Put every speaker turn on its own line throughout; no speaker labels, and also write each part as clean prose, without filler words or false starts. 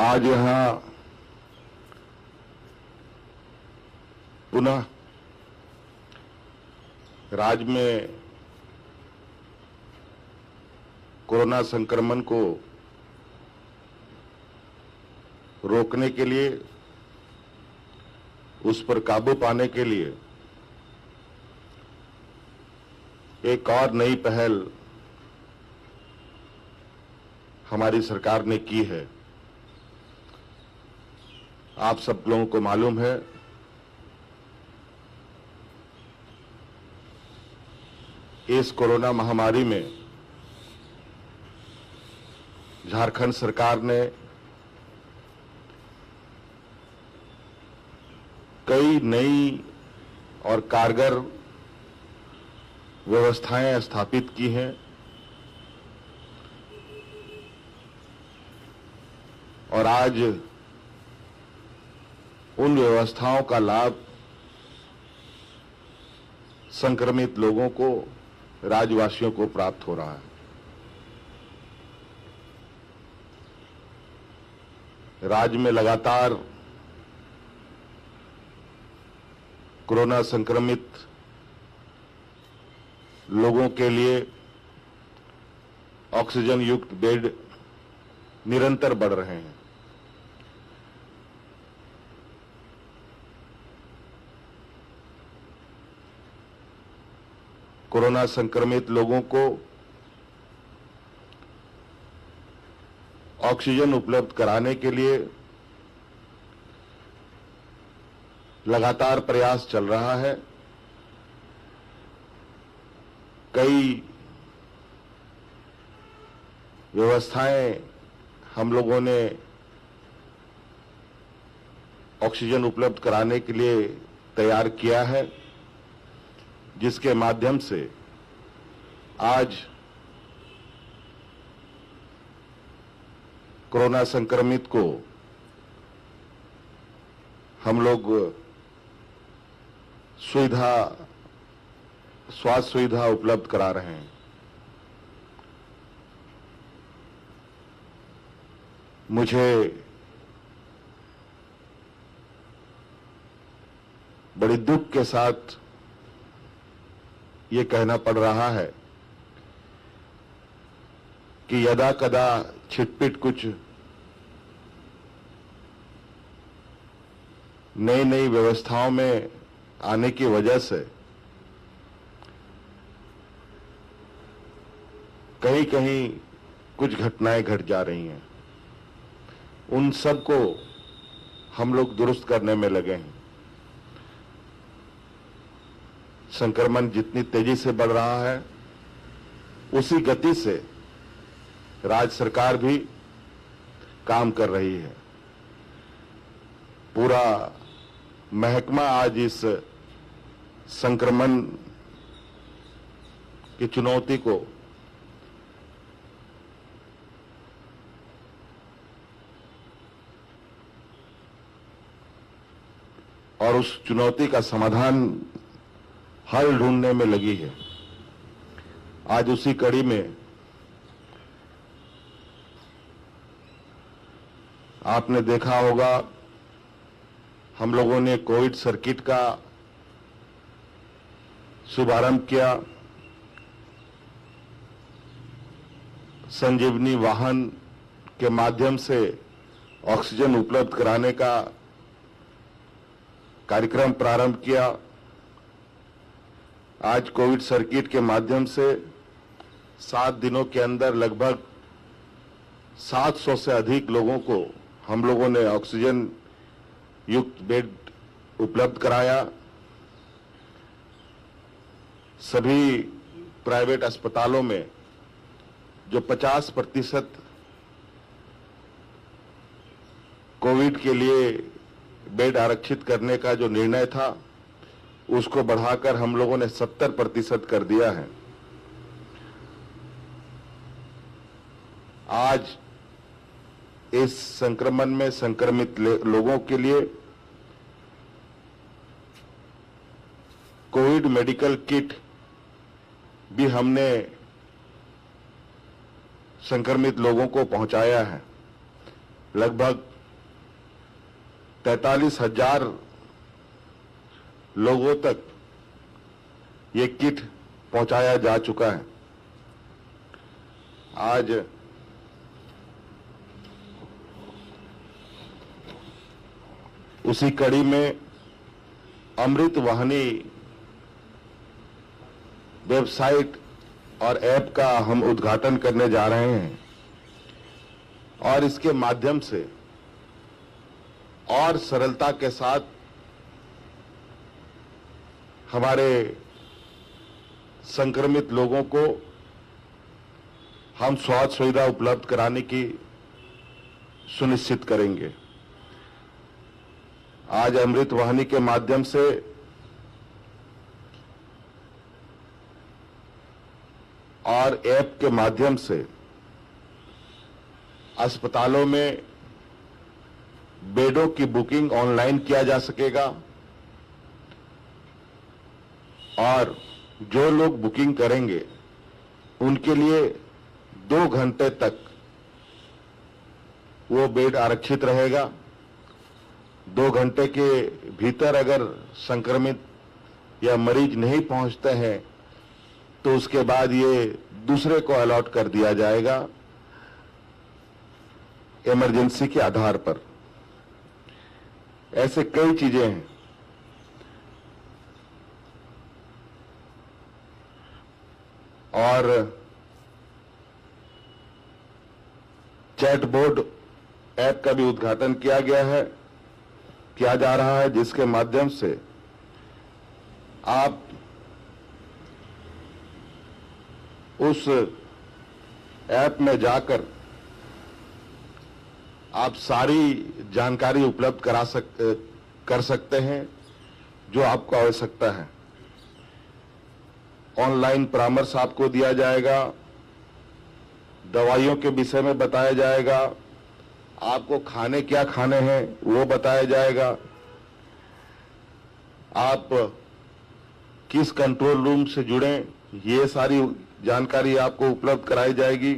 आज यहां पुनः राज्य में कोरोना संक्रमण को रोकने के लिए, उस पर काबू पाने के लिए एक और नई पहल हमारी सरकार ने की है। आप सब लोगों को मालूम है इस कोरोना महामारी में झारखंड सरकार ने कई नई और कारगर व्यवस्थाएं स्थापित की हैं और आज उन व्यवस्थाओं का लाभ संक्रमित लोगों को, राज्यवासियों को प्राप्त हो रहा है। राज्य में लगातार कोरोना संक्रमित लोगों के लिए ऑक्सीजन युक्त बेड निरंतर बढ़ रहे हैं। कोरोना संक्रमित लोगों को ऑक्सीजन उपलब्ध कराने के लिए लगातार प्रयास चल रहा है। कई व्यवस्थाएं हम लोगों ने ऑक्सीजन उपलब्ध कराने के लिए तैयार किया है, जिसके माध्यम से आज कोरोना संक्रमित को हम लोग स्वास्थ्य सुविधा उपलब्ध करा रहे हैं। मुझे बड़ी दुख के साथ ये कहना पड़ रहा है कि यदा कदा छिटपिट कुछ नई नई व्यवस्थाओं में आने की वजह से कहीं कहीं कुछ घटनाएं घट जा रही हैं। उन सब को हम लोग दुरुस्त करने में लगे हैं। संक्रमण जितनी तेजी से बढ़ रहा है, उसी गति से राज्य सरकार भी काम कर रही है। पूरा महकमा आज इस संक्रमण की चुनौती को और उस चुनौती का समाधान हल ढूंढने में लगी है। आज उसी कड़ी में आपने देखा होगा हम लोगों ने कोविड सर्किट का शुभारंभ किया। संजीवनी वाहन के माध्यम से ऑक्सीजन उपलब्ध कराने का कार्यक्रम प्रारंभ किया। आज कोविड सर्किट के माध्यम से 7 दिनों के अंदर लगभग 700 से अधिक लोगों को हम लोगों ने ऑक्सीजन युक्त बेड उपलब्ध कराया। सभी प्राइवेट अस्पतालों में जो 50% कोविड के लिए बेड आरक्षित करने का जो निर्णय था, उसको बढ़ाकर हम लोगों ने 70% कर दिया है। आज इस संक्रमण में संक्रमित लोगों के लिए कोविड मेडिकल किट भी हमने संक्रमित लोगों को पहुंचाया है। लगभग 43,000 लोगों तक ये किट पहुंचाया जा चुका है। आज उसी कड़ी में अमृत वाहिनी वेबसाइट और ऐप का हम उद्घाटन करने जा रहे हैं और इसके माध्यम से और सरलता के साथ हमारे संक्रमित लोगों को हम स्वास्थ्य सुविधा उपलब्ध कराने की सुनिश्चित करेंगे। आज अमृत वाहिनी के माध्यम से और ऐप के माध्यम से अस्पतालों में बेडों की बुकिंग ऑनलाइन किया जा सकेगा और जो लोग बुकिंग करेंगे उनके लिए 2 घंटे तक वो बेड आरक्षित रहेगा। 2 घंटे के भीतर अगर संक्रमित या मरीज नहीं पहुंचते हैं तो उसके बाद ये दूसरे को अलॉट कर दिया जाएगा इमरजेंसी के आधार पर। ऐसे कई चीजें हैं। और चैटबोर्ड ऐप का भी उद्घाटन किया जा रहा है, जिसके माध्यम से आप उस ऐप में जाकर आप सारी जानकारी उपलब्ध कर सकते हैं जो आपको आवश्यकता है। ऑनलाइन परामर्श आपको दिया जाएगा, दवाइयों के विषय में बताया जाएगा, आपको खाने क्या खाने हैं वो बताया जाएगा, आप किस कंट्रोल रूम से जुड़े ये सारी जानकारी आपको उपलब्ध कराई जाएगी।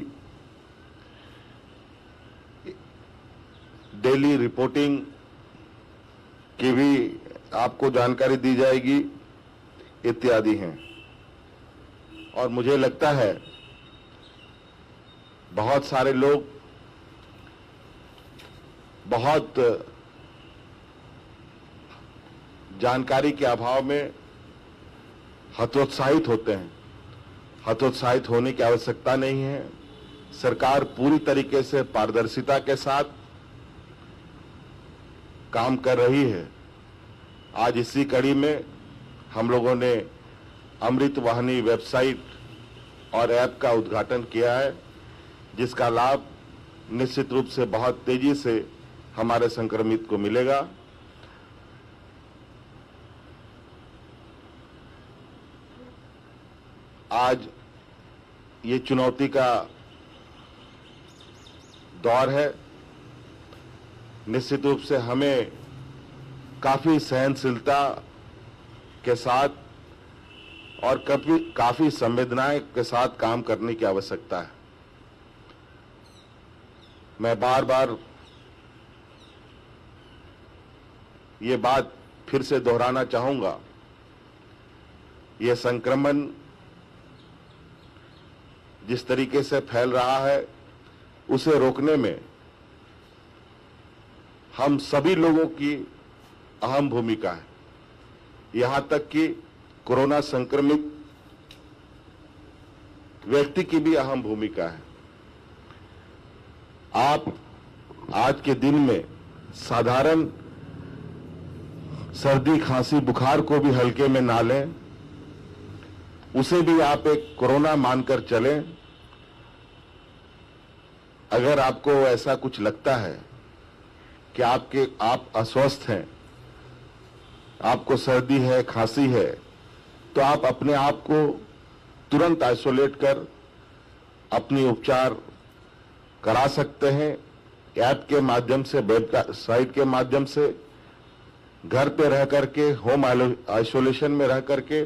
डेली रिपोर्टिंग की भी आपको जानकारी दी जाएगी इत्यादि हैं। और मुझे लगता है बहुत सारे लोग बहुत जानकारी के अभाव में हतोत्साहित होते हैं। हतोत्साहित होने की आवश्यकता नहीं है। सरकार पूरी तरीके से पारदर्शिता के साथ काम कर रही है। आज इसी कड़ी में हम लोगों ने अमृत वाहिनी वेबसाइट और ऐप का उद्घाटन किया है, जिसका लाभ निश्चित रूप से बहुत तेजी से हमारे संक्रमित को मिलेगा। आज ये चुनौती का दौर है। निश्चित रूप से हमें काफी सहनशीलता के साथ और काफी संवेदनाएं के साथ काम करने की आवश्यकता है। मैं बार बार ये बात फिर से दोहराना चाहूंगा, यह संक्रमण जिस तरीके से फैल रहा है उसे रोकने में हम सभी लोगों की अहम भूमिका है। यहां तक कि कोरोना संक्रमित व्यक्ति की भी अहम भूमिका है। आप आज के दिन में साधारण सर्दी खांसी बुखार को भी हल्के में ना लें, उसे भी आप एक कोरोना मानकर चलें। अगर आपको ऐसा कुछ लगता है कि आप अस्वस्थ हैं, आपको सर्दी है, खांसी है, तो आप अपने आप को तुरंत आइसोलेट कर अपनी उपचार करा सकते हैं। ऐप के माध्यम से, वेबसाइट के माध्यम से, घर पे रह करके, होम आइसोलेशन में रह करके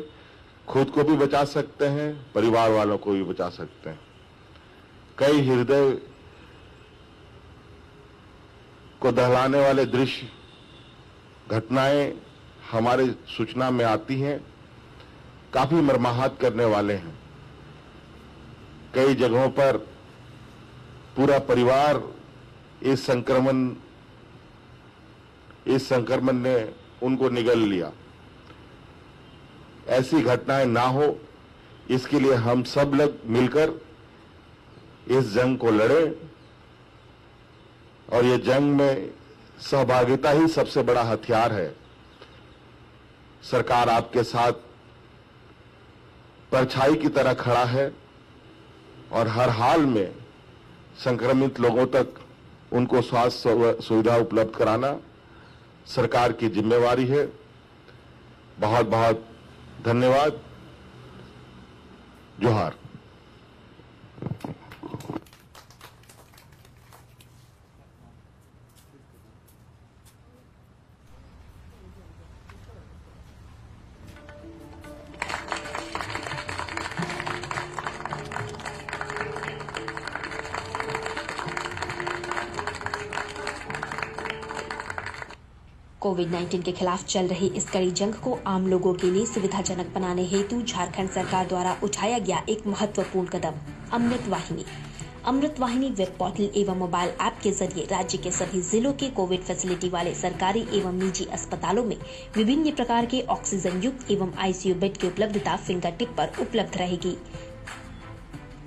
खुद को भी बचा सकते हैं, परिवार वालों को भी बचा सकते हैं। कई हृदय को दहलाने वाले दृश्य घटनाएं हमारे सूचना में आती हैं, काफी मर्माहत करने वाले हैं। कई जगहों पर पूरा परिवार इस संक्रमण ने उनको निगल लिया। ऐसी घटनाएं ना हो, इसके लिए हम सब लोग मिलकर इस जंग को लड़ें, और ये जंग में सहभागिता ही सबसे बड़ा हथियार है। सरकार आपके साथ परछाई की तरह खड़ा है और हर हाल में संक्रमित लोगों तक उनको स्वास्थ्य सुविधा उपलब्ध कराना सरकार की जिम्मेवारी है। बहुत बहुत धन्यवाद। जोहार।
कोविड-19 के खिलाफ चल रही इस कड़ी जंग को आम लोगों के लिए सुविधाजनक बनाने हेतु झारखंड सरकार द्वारा उठाया गया एक महत्वपूर्ण कदम अमृत वाहिनी। अमृत वाहिनी वेब पोर्टल एवं मोबाइल ऐप के जरिए राज्य के सभी जिलों के कोविड फैसिलिटी वाले सरकारी एवं निजी अस्पतालों में विभिन्न प्रकार के ऑक्सीजन युक्त एवं आईसीयू बेड की उपलब्धता फिंगर टिप पर उपलब्ध रहेगी।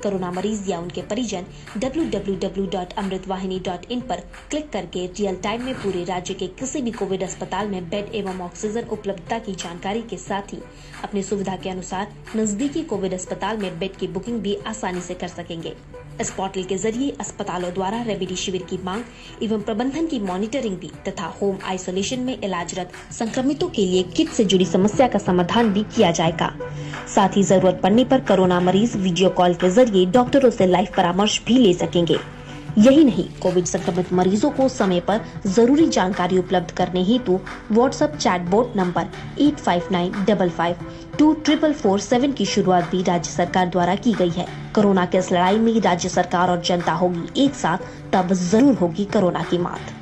कोरोना मरीज या उनके परिजन www.amritwahini.in पर क्लिक करके रियल टाइम में पूरे राज्य के किसी भी कोविड अस्पताल में बेड एवं ऑक्सीजन उपलब्धता की जानकारी के साथ ही अपनी सुविधा के अनुसार नजदीकी कोविड अस्पताल में बेड की बुकिंग भी आसानी से कर सकेंगे। इस पोर्टल के जरिए अस्पतालों द्वारा रेमडेसिविर शिविर की मांग एवं प्रबंधन की मॉनिटरिंग भी तथा होम आइसोलेशन में इलाजरत संक्रमितों के लिए किट से जुड़ी समस्या का समाधान भी किया जाएगा। साथ ही जरूरत पड़ने पर कोरोना मरीज वीडियो कॉल के जरिए डॉक्टरों से लाइव परामर्श भी ले सकेंगे। यही नहीं, कोविड संक्रमित मरीजों को समय पर जरूरी जानकारी उपलब्ध करने हेतु व्हाट्सएप चैटबॉट नंबर 8595524447 की शुरुआत भी राज्य सरकार द्वारा की गई है। कोरोना के इस लड़ाई में राज्य सरकार और जनता होगी एक साथ, तब जरूर होगी कोरोना की मात।